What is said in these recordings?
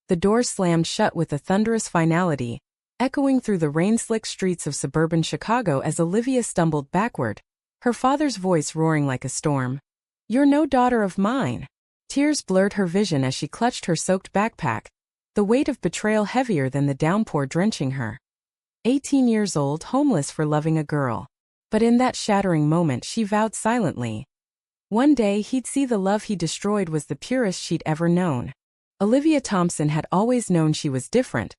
The door slammed shut with a thunderous finality, echoing through the rain-slick streets of suburban Chicago as Olivia stumbled backward, her father's voice roaring like a storm. "You're no daughter of mine." Tears blurred her vision as she clutched her soaked backpack, the weight of betrayal heavier than the downpour drenching her. 18 years old, homeless for loving a girl. But in that shattering moment she vowed silently. One day he'd see the love he destroyed was the purest she'd ever known. Olivia Thompson had always known she was different,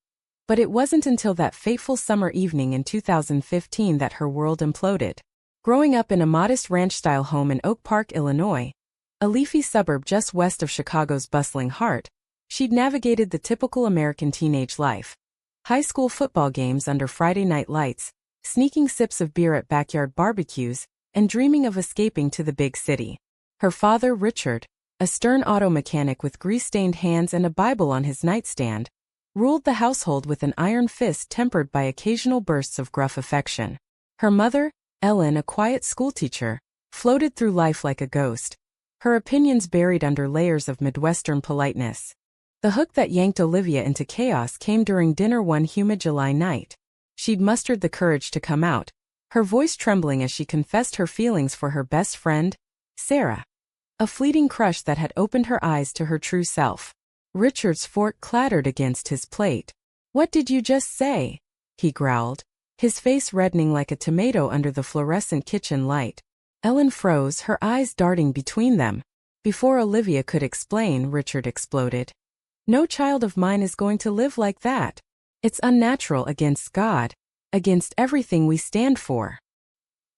but it wasn't until that fateful summer evening in 2015 that her world imploded. Growing up in a modest ranch-style home in Oak Park, Illinois, a leafy suburb just west of Chicago's bustling heart, she'd navigated the typical American teenage life. High school football games under Friday night lights, sneaking sips of beer at backyard barbecues, and dreaming of escaping to the big city. Her father, Richard, a stern auto mechanic with grease-stained hands and a Bible on his nightstand, ruled the household with an iron fist tempered by occasional bursts of gruff affection. Her mother, Ellen, a quiet schoolteacher, floated through life like a ghost, her opinions buried under layers of Midwestern politeness. The hook that yanked Olivia into chaos came during dinner one humid July night. She'd mustered the courage to come out, her voice trembling as she confessed her feelings for her best friend, Sarah. A fleeting crush that had opened her eyes to her true self. Richard's fork clattered against his plate. "What did you just say?" he growled, his face reddening like a tomato under the fluorescent kitchen light. Ellen froze, her eyes darting between them. Before Olivia could explain, Richard exploded. "No child of mine is going to live like that. It's unnatural, against God, against everything we stand for."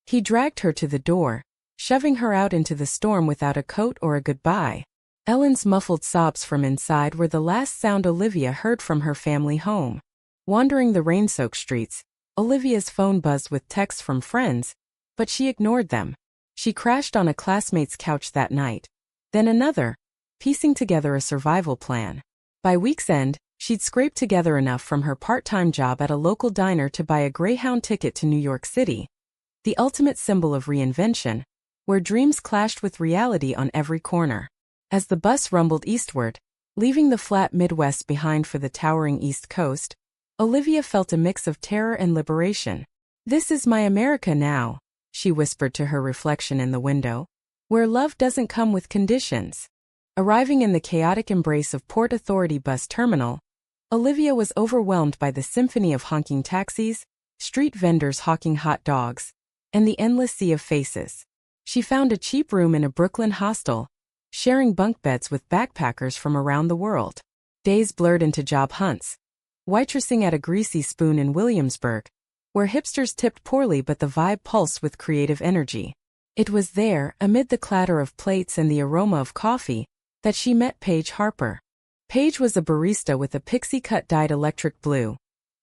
He dragged her to the door, shoving her out into the storm without a coat or a goodbye. Ellen's muffled sobs from inside were the last sound Olivia heard from her family home. Wandering the rain-soaked streets, Olivia's phone buzzed with texts from friends, but she ignored them. She crashed on a classmate's couch that night, then another, piecing together a survival plan. By week's end, she'd scraped together enough from her part-time job at a local diner to buy a Greyhound ticket to New York City, the ultimate symbol of reinvention, where dreams clashed with reality on every corner. As the bus rumbled eastward, leaving the flat Midwest behind for the towering East Coast, Olivia felt a mix of terror and liberation. "This is my America now," she whispered to her reflection in the window, "where love doesn't come with conditions." Arriving in the chaotic embrace of Port Authority Bus Terminal, Olivia was overwhelmed by the symphony of honking taxis, street vendors hawking hot dogs, and the endless sea of faces. She found a cheap room in a Brooklyn hostel, sharing bunk beds with backpackers from around the world. Days blurred into job hunts, waitressing at a Greasy Spoon in Williamsburg, where hipsters tipped poorly but the vibe pulsed with creative energy. It was there, amid the clatter of plates and the aroma of coffee, that she met Paige Harper. Paige was a barista with a pixie-cut dyed electric blue,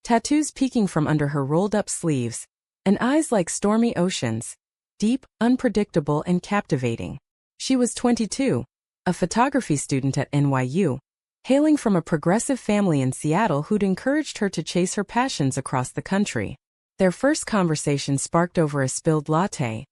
tattoos peeking from under her rolled-up sleeves, and eyes like stormy oceans, deep, unpredictable, and captivating. She was 22, a photography student at NYU, hailing from a progressive family in Seattle who'd encouraged her to chase her passions across the country. Their first conversation sparked over a spilled latte.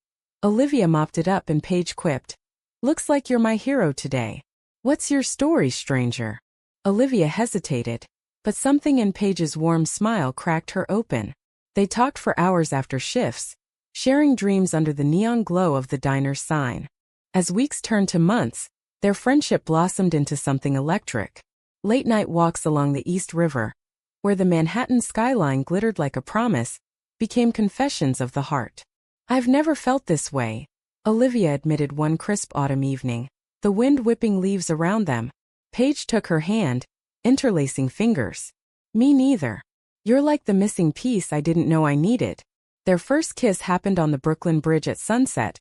Olivia mopped it up and Paige quipped, "Looks like you're my hero today. What's your story, stranger?" Olivia hesitated, but something in Paige's warm smile cracked her open. They talked for hours after shifts, sharing dreams under the neon glow of the diner's sign. As weeks turned to months, their friendship blossomed into something electric. Late-night walks along the East River, where the Manhattan skyline glittered like a promise, became confessions of the heart. "I've never felt this way," Olivia admitted one crisp autumn evening, the wind whipping leaves around them. Paige took her hand, interlacing fingers. "Me neither. You're like the missing piece I didn't know I needed." Their first kiss happened on the Brooklyn Bridge at sunset,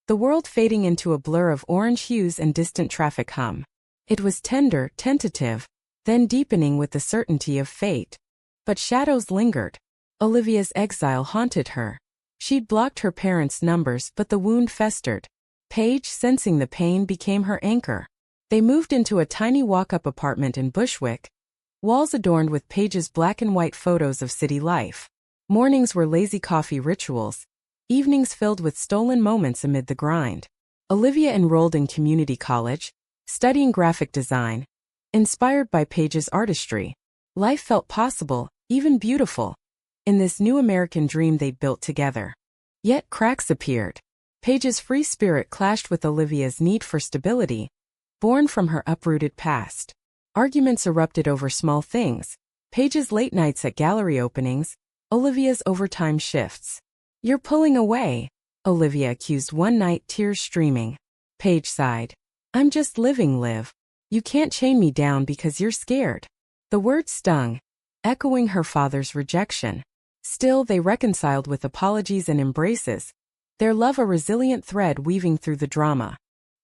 the world fading into a blur of orange hues and distant traffic hum. It was tender, tentative, then deepening with the certainty of fate. But shadows lingered. Olivia's exile haunted her. She'd blocked her parents' numbers, but the wound festered. Paige, sensing the pain, became her anchor. They moved into a tiny walk-up apartment in Bushwick, walls adorned with Paige's black and white photos of city life. Mornings were lazy coffee rituals, evenings filled with stolen moments amid the grind. Olivia enrolled in community college, studying graphic design, Inspired by Paige's artistry, life felt possible, even beautiful, in this new American dream they'd built together. Yet cracks appeared. Paige's free spirit clashed with Olivia's need for stability, born from her uprooted past. Arguments erupted over small things: Paige's late nights at gallery openings, Olivia's overtime shifts. "You're pulling away," Olivia accused one night, tears streaming. Paige sighed. "I'm just living, Liv. You can't chain me down because you're scared." The words stung, echoing her father's rejection. Still, they reconciled with apologies and embraces, their love a resilient thread weaving through the drama.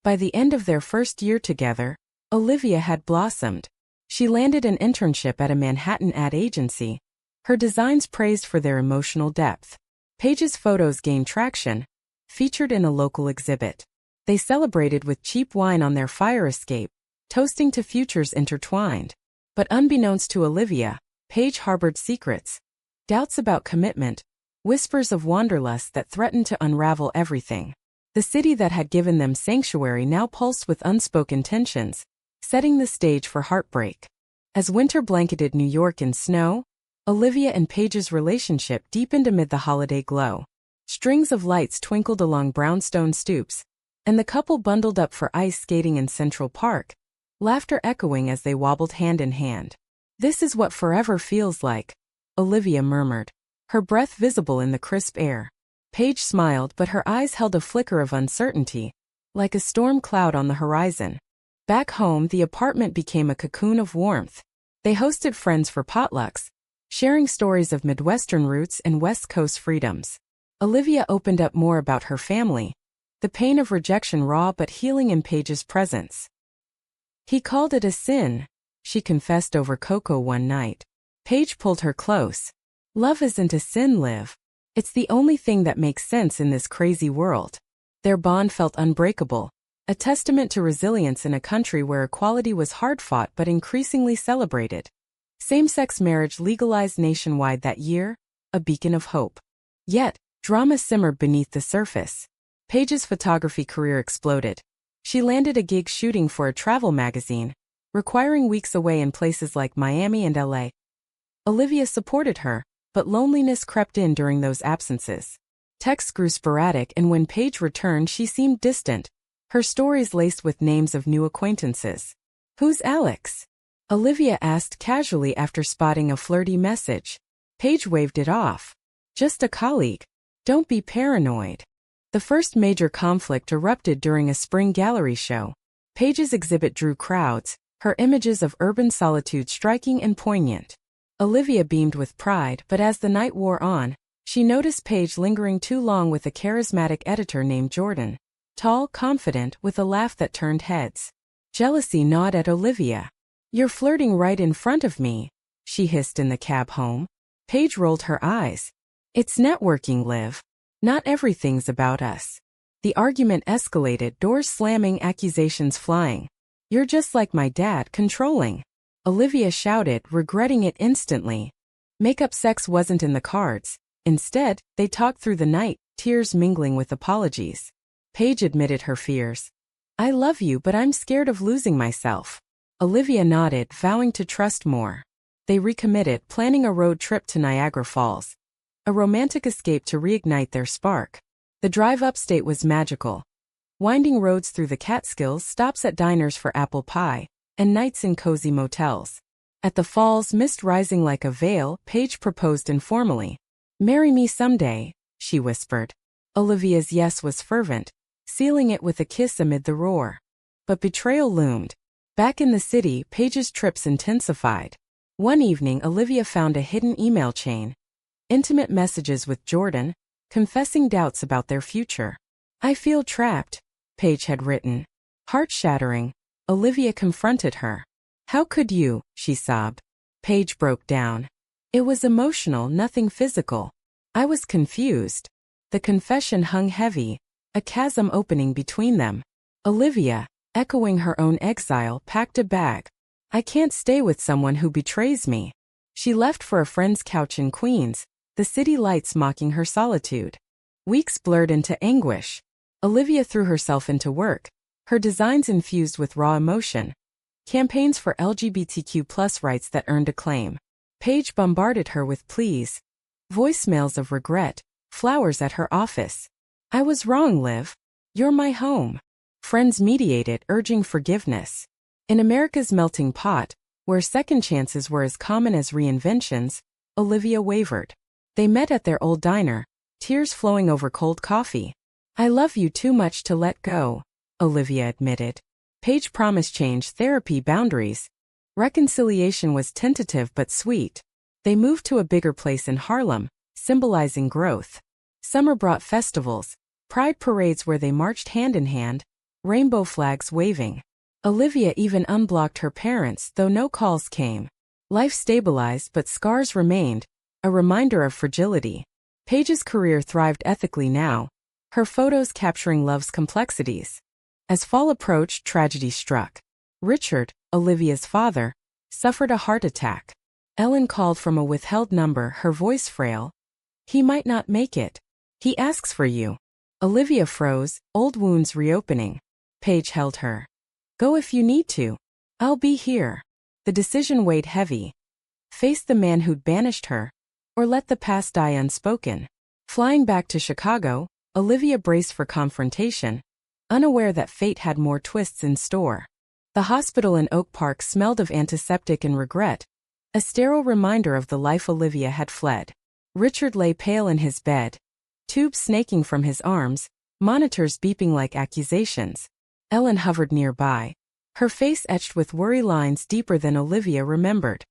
By the end of their first year together, Olivia had blossomed. She landed an internship at a Manhattan ad agency, her designs praised for their emotional depth. Paige's photos gained traction, featured in a local exhibit. They celebrated with cheap wine on their fire escape, toasting to futures intertwined. But unbeknownst to Olivia, Paige harbored secrets, doubts about commitment, whispers of wanderlust that threatened to unravel everything. The city that had given them sanctuary now pulsed with unspoken tensions, setting the stage for heartbreak. As winter blanketed New York in snow, Olivia and Paige's relationship deepened amid the holiday glow. Strings of lights twinkled along brownstone stoops, and the couple bundled up for ice skating in Central Park, laughter echoing as they wobbled hand in hand. "This is what forever feels like," Olivia murmured, her breath visible in the crisp air. Paige smiled, but her eyes held a flicker of uncertainty, like a storm cloud on the horizon. Back home, the apartment became a cocoon of warmth. They hosted friends for potlucks, sharing stories of Midwestern roots and West Coast freedoms. Olivia opened up more about her family, the pain of rejection raw but healing in Paige's presence. "He called it a sin," she confessed over cocoa one night. Paige pulled her close. "Love isn't a sin, Liv. It's the only thing that makes sense in this crazy world." Their bond felt unbreakable, a testament to resilience in a country where equality was hard-fought but increasingly celebrated. Same-sex marriage legalized nationwide that year, a beacon of hope. Yet, drama simmered beneath the surface. Paige's photography career exploded. She landed a gig shooting for a travel magazine, requiring weeks away in places like Miami and LA. Olivia supported her, but loneliness crept in during those absences. Texts grew sporadic, and when Paige returned she seemed distant, her stories laced with names of new acquaintances. "Who's Alex?" Olivia asked casually after spotting a flirty message. Paige waved it off. "Just a colleague. Don't be paranoid." The first major conflict erupted during a spring gallery show. Paige's exhibit drew crowds, her images of urban solitude striking and poignant. Olivia beamed with pride, but as the night wore on, she noticed Paige lingering too long with a charismatic editor named Jordan, tall, confident, with a laugh that turned heads. Jealousy gnawed at Olivia. "You're flirting right in front of me," she hissed in the cab home. Paige rolled her eyes. "It's networking, Liv. Not everything's about us." The argument escalated, doors slamming, accusations flying. "You're just like my dad, controlling," Olivia shouted, regretting it instantly. Makeup sex wasn't in the cards. Instead, they talked through the night, tears mingling with apologies. Paige admitted her fears. "I love you, but I'm scared of losing myself." Olivia nodded, vowing to trust more. They recommitted, planning a road trip to Niagara Falls, a romantic escape to reignite their spark. The drive upstate was magical. Winding roads through the Catskills, stops at diners for apple pie, and nights in cozy motels. At the falls, mist rising like a veil, Paige proposed informally. "Marry me someday," she whispered. Olivia's yes was fervent, sealing it with a kiss amid the roar. But betrayal loomed. Back in the city, Paige's trips intensified. One evening, Olivia found a hidden email chain. Intimate messages with Jordan, confessing doubts about their future. "I feel trapped," Paige had written. Heart-shattering, Olivia confronted her. "How could you?" she sobbed. Paige broke down. "It was emotional, nothing physical. I was confused." The confession hung heavy, a chasm opening between them. Olivia, echoing her own exile, packed a bag. "I can't stay with someone who betrays me." She left for a friend's couch in Queens, the city lights mocking her solitude. Weeks blurred into anguish. Olivia threw herself into work, her designs infused with raw emotion. campaigns for LGBTQ+ rights that earned acclaim. Paige bombarded her with pleas, voicemails of regret, flowers at her office. I was wrong, Liv. You're my home. Friends mediated, urging forgiveness. In America's melting pot, where second chances were as common as reinventions, Olivia wavered. They met at their old diner, tears flowing over cold coffee. I love you too much to let go, Olivia admitted. Paige promised change, therapy, boundaries. Reconciliation was tentative but sweet. They moved to a bigger place in Harlem, symbolizing growth. Summer brought festivals, pride parades where they marched hand in hand, rainbow flags waving. Olivia even unblocked her parents, though no calls came. Life stabilized, but scars remained, a reminder of fragility. Paige's career thrived ethically now, her photos capturing love's complexities. As fall approached, tragedy struck. Richard, Olivia's father, suffered a heart attack. Ellen called from a withheld number, her voice frail. He might not make it. He asks for you. Olivia froze, old wounds reopening. Paige held her. Go if you need to. I'll be here. The decision weighed heavy. Face the man who'd banished her, or let the past die unspoken. Flying back to Chicago, Olivia braced for confrontation, unaware that fate had more twists in store. The hospital in Oak Park smelled of antiseptic and regret, a sterile reminder of the life Olivia had fled. Richard lay pale in his bed, tubes snaking from his arms, monitors beeping like accusations. Ellen hovered nearby, her face etched with worry lines deeper than Olivia remembered.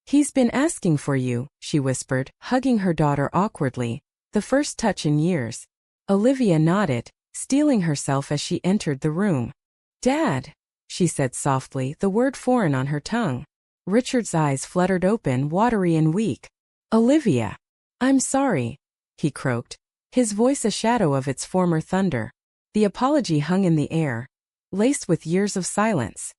He's been asking for you, she whispered, hugging her daughter awkwardly, the first touch in years. Olivia nodded, steeling herself as she entered the room. Dad, she said softly, the word foreign on her tongue. Richard's eyes fluttered open, watery and weak. Olivia. I'm sorry, he croaked, his voice a shadow of its former thunder. The apology hung in the air, laced with years of silence.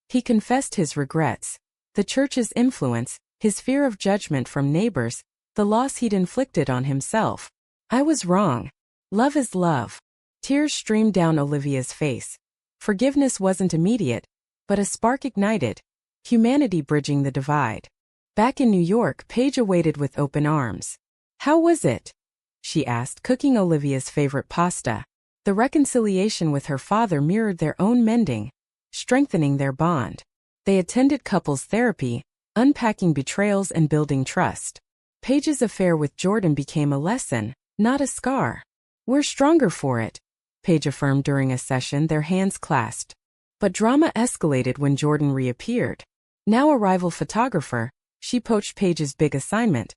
He confessed his regrets, the church's influence, his fear of judgment from neighbors, the loss he'd inflicted on himself. I was wrong. Love is love. Tears streamed down Olivia's face. Forgiveness wasn't immediate, but a spark ignited, humanity bridging the divide. Back in New York, Paige awaited with open arms. How was it? She asked, cooking Olivia's favorite pasta. The reconciliation with her father mirrored their own mending, strengthening their bond. They attended couples therapy, unpacking betrayals and building trust. Paige's affair with Jordan became a lesson, not a scar. We're stronger for it, Paige affirmed during a session, their hands clasped. But drama escalated when Jordan reappeared. Now a rival photographer, she poached Paige's big assignment,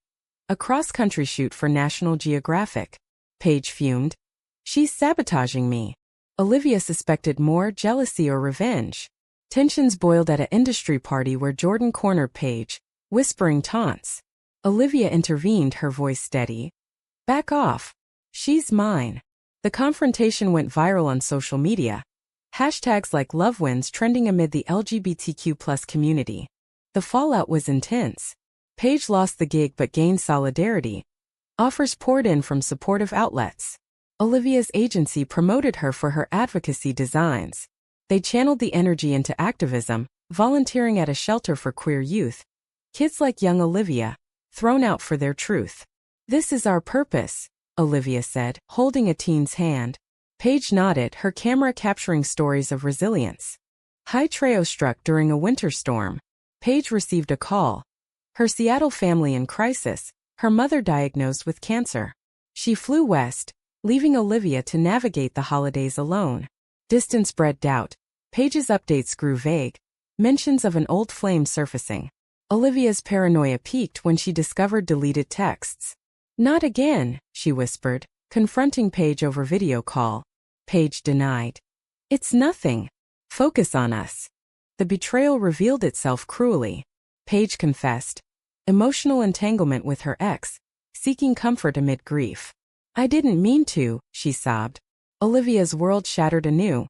a cross-country shoot for National Geographic. Paige fumed. She's sabotaging me. Olivia suspected more jealousy or revenge. Tensions boiled at an industry party where Jordan cornered Paige, whispering taunts. Olivia intervened, her voice steady. Back off. She's mine. The confrontation went viral on social media. Hashtags like LoveWins trending amid the LGBTQ+ community. The fallout was intense. Paige lost the gig but gained solidarity. Offers poured in from supportive outlets. Olivia's agency promoted her for her advocacy designs. They channeled the energy into activism, volunteering at a shelter for queer youth. Kids like young Olivia, thrown out for their truth. This is our purpose, Olivia said, holding a teen's hand. Paige nodded, her camera capturing stories of resilience. High Treo struck during a winter storm. Paige received a call. Her Seattle family in crisis, her mother diagnosed with cancer. She flew west, leaving Olivia to navigate the holidays alone. Distance bred doubt. Paige's updates grew vague, mentions of an old flame surfacing. Olivia's paranoia peaked when she discovered deleted texts. Not again, she whispered, confronting Paige over video call. Paige denied. It's nothing. Focus on us. The betrayal revealed itself cruelly. Paige confessed. Emotional entanglement with her ex, seeking comfort amid grief. I didn't mean to, she sobbed. Olivia's world shattered anew.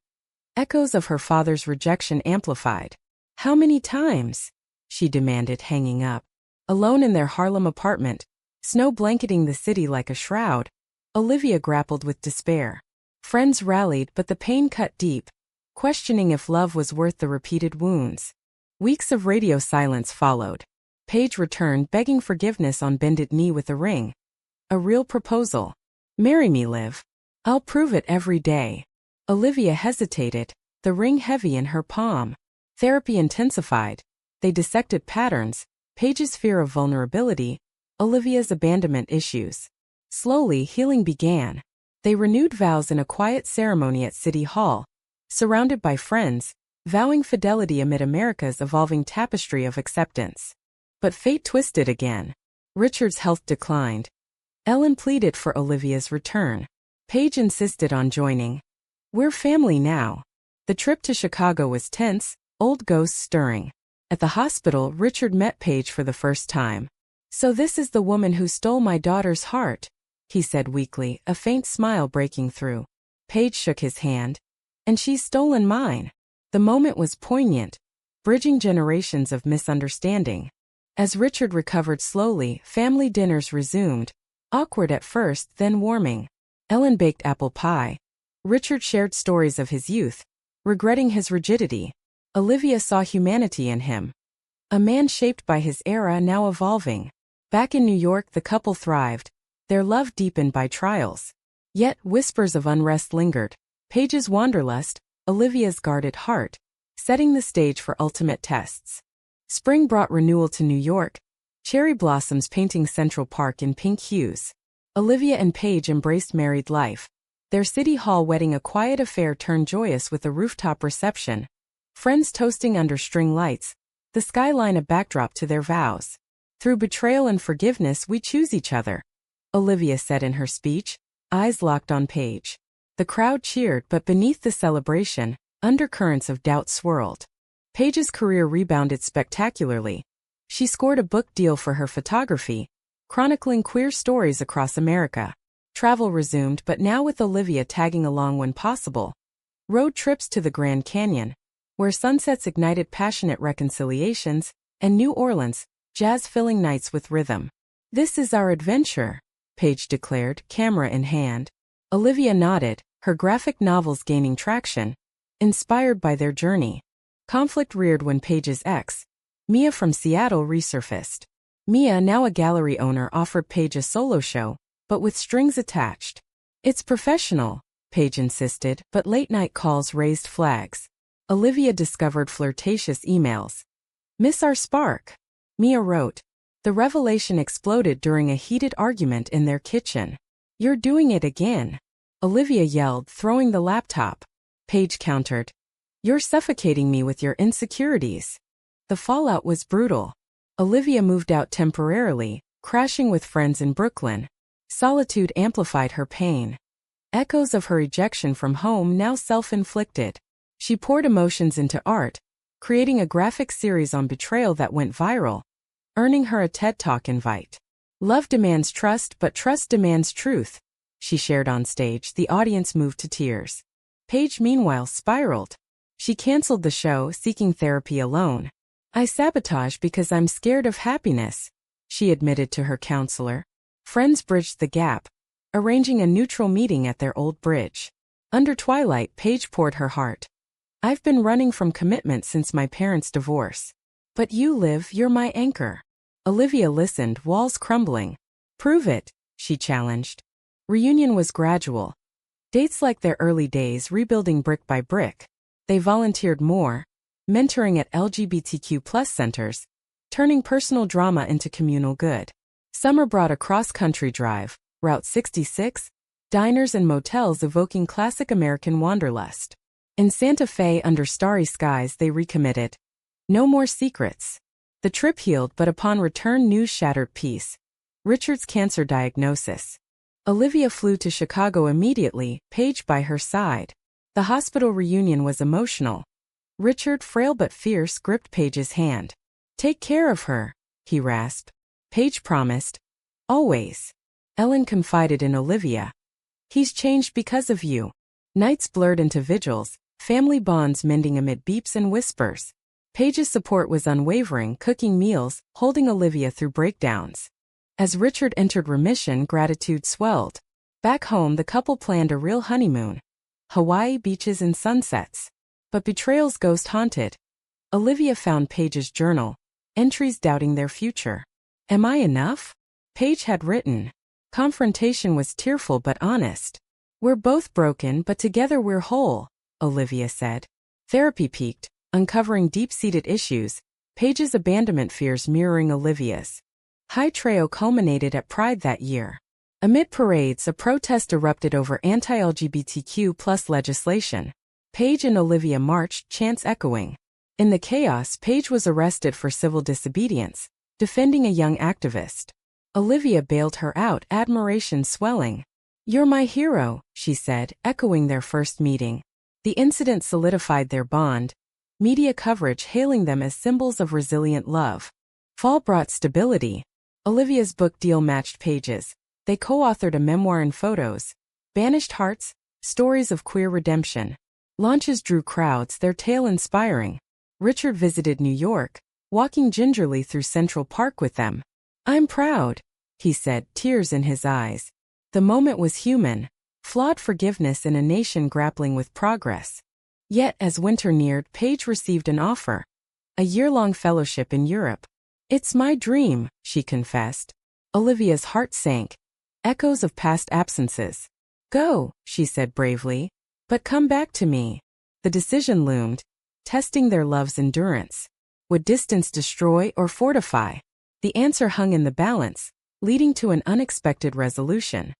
Echoes of her father's rejection amplified. How many times? She demanded, hanging up. Alone in their Harlem apartment, snow blanketing the city like a shroud, Olivia grappled with despair. Friends rallied, but the pain cut deep. questioning if love was worth the repeated wounds. Weeks of radio silence followed. Paige returned, begging forgiveness on bended knee with a ring. A real proposal. Marry me, Liv. I'll prove it every day. Olivia hesitated, the ring heavy in her palm. Therapy intensified. They dissected patterns, Paige's fear of vulnerability, Olivia's abandonment issues. Slowly, healing began. They renewed vows in a quiet ceremony at City Hall, surrounded by friends, vowing fidelity amid America's evolving tapestry of acceptance. But fate twisted again. Richard's health declined. Ellen pleaded for Olivia's return. Paige insisted on joining. We're family now. The trip to Chicago was tense, old ghosts stirring. At the hospital, Richard met Paige for the first time. So this is the woman who stole my daughter's heart, he said weakly, a faint smile breaking through. Paige shook his hand. And she's stolen mine. The moment was poignant, bridging generations of misunderstanding. As Richard recovered slowly, family dinners resumed, awkward at first, then warming. Ellen baked apple pie. Richard shared stories of his youth, regretting his rigidity. Olivia saw humanity in him. A man shaped by his era, now evolving. Back in New York, the couple thrived, their love deepened by trials. Yet, whispers of unrest lingered. Paige's wanderlust, Olivia's guarded heart, setting the stage for ultimate tests. Spring brought renewal to New York, cherry blossoms painting Central Park in pink hues. Olivia and Paige embraced married life. Their City Hall wedding, a quiet affair, turned joyous with a rooftop reception. Friends toasting under string lights, the skyline a backdrop to their vows. Through betrayal and forgiveness we choose each other, Olivia said in her speech, eyes locked on Paige. The crowd cheered, but beneath the celebration, undercurrents of doubt swirled. Paige's career rebounded spectacularly. She scored a book deal for her photography, chronicling queer stories across America. Travel resumed, but now with Olivia tagging along when possible. Road trips to the Grand Canyon, where sunsets ignited passionate reconciliations, and New Orleans, jazz-filling nights with rhythm. This is our adventure, Paige declared, camera in hand. Olivia nodded, her graphic novels gaining traction, inspired by their journey. Conflict reared when Paige's ex, Mia from Seattle, resurfaced. Mia, now a gallery owner, offered Paige a solo show, but with strings attached. It's professional, Paige insisted, but late-night calls raised flags. Olivia discovered flirtatious emails. "Miss our spark," Mia wrote. The revelation exploded during a heated argument in their kitchen. "You're doing it again," Olivia yelled, throwing the laptop. Paige countered. "You're suffocating me with your insecurities." The fallout was brutal. Olivia moved out temporarily, crashing with friends in Brooklyn. Solitude amplified her pain. Echoes of her ejection from home, now self-inflicted. She poured emotions into art, creating a graphic series on betrayal that went viral, earning her a TED Talk invite. "Love demands trust, but trust demands truth," she shared on stage. The audience moved to tears. Paige, meanwhile, spiraled. She canceled the show, seeking therapy alone. "I sabotage because I'm scared of happiness," she admitted to her counselor. Friends bridged the gap, arranging a neutral meeting at their old bridge. Under twilight, Paige poured her heart. "I've been running from commitment since my parents' divorce. But you, Liv, you're my anchor." Olivia listened, walls crumbling. "Prove it," she challenged. Reunion was gradual. Dates like their early days, rebuilding brick by brick. They volunteered more, mentoring at LGBTQ+ centers, turning personal drama into communal good. Summer brought a cross-country drive, Route 66, diners and motels evoking classic American wanderlust. In Santa Fe, under starry skies, they recommitted. No more secrets. The trip healed, but upon return, news shattered peace. Richard's cancer diagnosis. Olivia flew to Chicago immediately, Paige by her side. The hospital reunion was emotional. Richard, frail but fierce, gripped Paige's hand. "Take care of her," he rasped. Paige promised. "Always." Ellen confided in Olivia. "He's changed because of you." Nights blurred into vigils, family bonds mending amid beeps and whispers. Paige's support was unwavering, cooking meals, holding Olivia through breakdowns. As Richard entered remission, gratitude swelled. Back home, the couple planned a real honeymoon. Hawaii beaches and sunsets. but betrayal's ghost haunted. Olivia found Paige's journal, entries doubting their future. Am I enough? Paige had written. Confrontation was tearful but honest. We're both broken, but together we're whole, Olivia said. Therapy peaked, uncovering deep-seated issues, Paige's abandonment fears mirroring Olivia's. High Trail culminated at Pride that year. Amid parades, a protest erupted over anti-LGBTQ+ legislation. Paige and Olivia marched, chants echoing. In the chaos, Paige was arrested for civil disobedience, defending a young activist. Olivia bailed her out, admiration swelling. You're my hero, she said, echoing their first meeting. The incident solidified their bond, media coverage hailing them as symbols of resilient love. Fall brought stability. Olivia's book deal matched Paige's. They co-authored a memoir and photos. Banished Hearts, Stories of Queer Redemption. Launches drew crowds, their tale inspiring. Richard visited New York, walking gingerly through Central Park with them. I'm proud, he said, tears in his eyes. The moment was human, flawed forgiveness in a nation grappling with progress. Yet, as winter neared, Paige received an offer. A year-long fellowship in Europe. It's my dream, she confessed. Olivia's heart sank. Echoes of past absences. Go, she said bravely. But come back to me. The decision loomed, testing their love's endurance. Would distance destroy or fortify? The answer hung in the balance, leading to an unexpected resolution.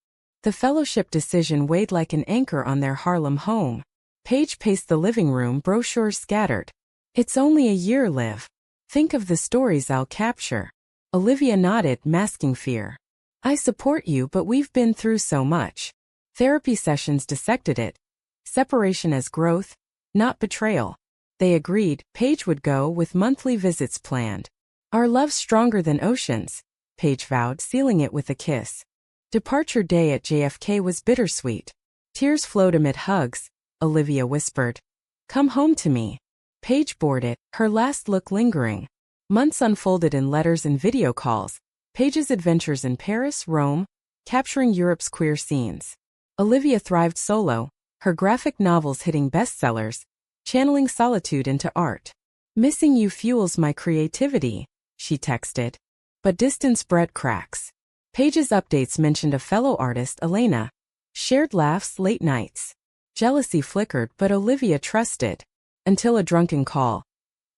The fellowship decision weighed like an anchor on their Harlem home. Paige paced the living room, brochures scattered. It's only a year, Liv. Think of the stories I'll capture. Olivia nodded, masking fear. I support you, but we've been through so much. Therapy sessions dissected it. Separation as growth, not betrayal. They agreed Paige would go with monthly visits planned. Our love's stronger than oceans, Paige vowed, sealing it with a kiss. Departure day at JFK was bittersweet. Tears flowed amid hugs. Olivia whispered, "Come home to me." Paige bore it, her last look lingering. Months unfolded in letters and video calls. Paige's adventures in Paris, Rome, capturing Europe's queer scenes. Olivia thrived solo, her graphic novels hitting bestsellers, channeling solitude into art. Missing you fuels my creativity, she texted. But distance bred cracks. Paige's updates mentioned a fellow artist, Elena. Shared laughs, late nights. Jealousy flickered, but Olivia trusted. Until a drunken call.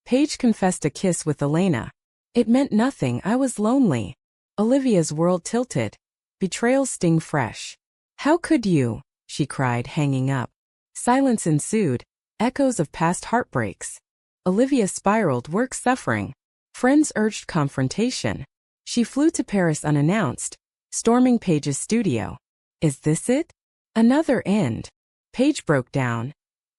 Paige confessed a kiss with Elena. It meant nothing, I was lonely. Olivia's world tilted. Betrayal's sting fresh. How could you? She cried, hanging up. Silence ensued. Echoes of past heartbreaks. Olivia spiraled, work suffering. Friends urged confrontation. She flew to Paris unannounced, storming Paige's studio. Is this it? Another end. Paige broke down.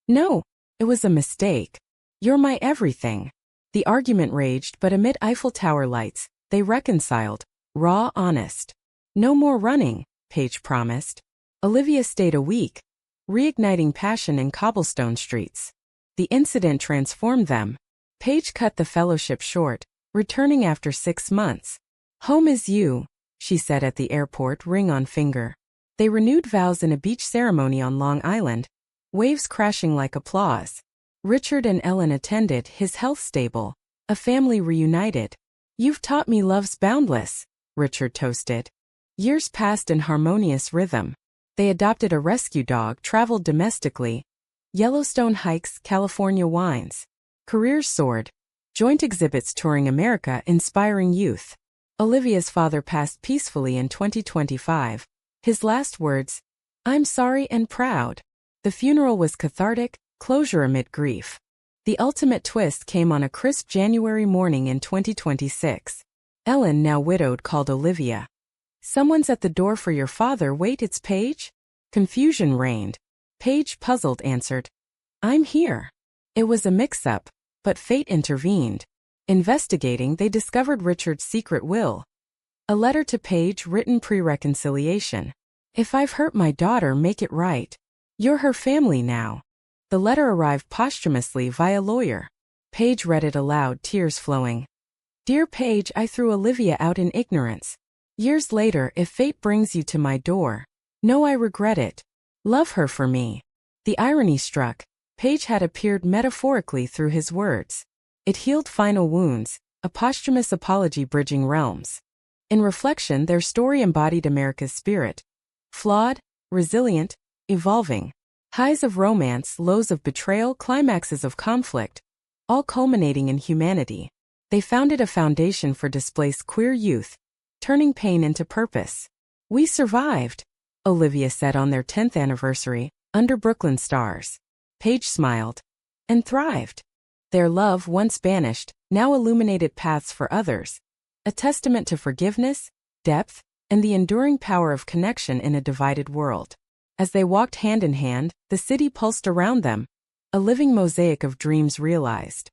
No, it was a mistake. You're my everything. The argument raged, but amid Eiffel Tower lights, they reconciled. Raw, honest. No more running, Paige promised. Olivia stayed a week, reigniting passion in cobblestone streets. The incident transformed them. Paige cut the fellowship short, returning after 6 months. Home is you, she said at the airport, ring on finger. They renewed vows in a beach ceremony on Long Island, waves crashing like applause. Richard and Ellen attended, his health stable, a family reunited. You've taught me love's boundless, Richard toasted. Years passed in harmonious rhythm. They adopted a rescue dog, traveled domestically. Yellowstone hikes, California wines. Careers soared. Joint exhibits touring America, inspiring youth. Olivia's father passed peacefully in 2025. His last words, "I'm sorry and proud." The funeral was cathartic, closure amid grief. The ultimate twist came on a crisp January morning in 2026. Ellen, now widowed, called Olivia. "Someone's at the door for your father. Wait, it's Paige?" Confusion reigned. Paige, puzzled, answered, "I'm here." It was a mix-up, but fate intervened. Investigating, they discovered Richard's secret will. A letter to Paige written pre-reconciliation. "If I've hurt my daughter, make it right. You're her family now." The letter arrived posthumously via lawyer. Paige read it aloud, tears flowing. "Dear Paige, I threw Olivia out in ignorance. Years later, if fate brings you to my door, know I regret it. Love her for me." The irony struck. Page had appeared metaphorically through his words. It healed final wounds, a posthumous apology bridging realms. In reflection, their story embodied America's spirit. Flawed, resilient, evolving. Highs of romance, lows of betrayal, climaxes of conflict, all culminating in humanity. They founded a foundation for displaced queer youth, turning pain into purpose. "We survived," Olivia said on their 10th anniversary, under Brooklyn stars. Page smiled. "And thrived." Their love, once banished, now illuminated paths for others. A testament to forgiveness, depth, and the enduring power of connection in a divided world. As they walked hand in hand, the city pulsed around them, a living mosaic of dreams realized.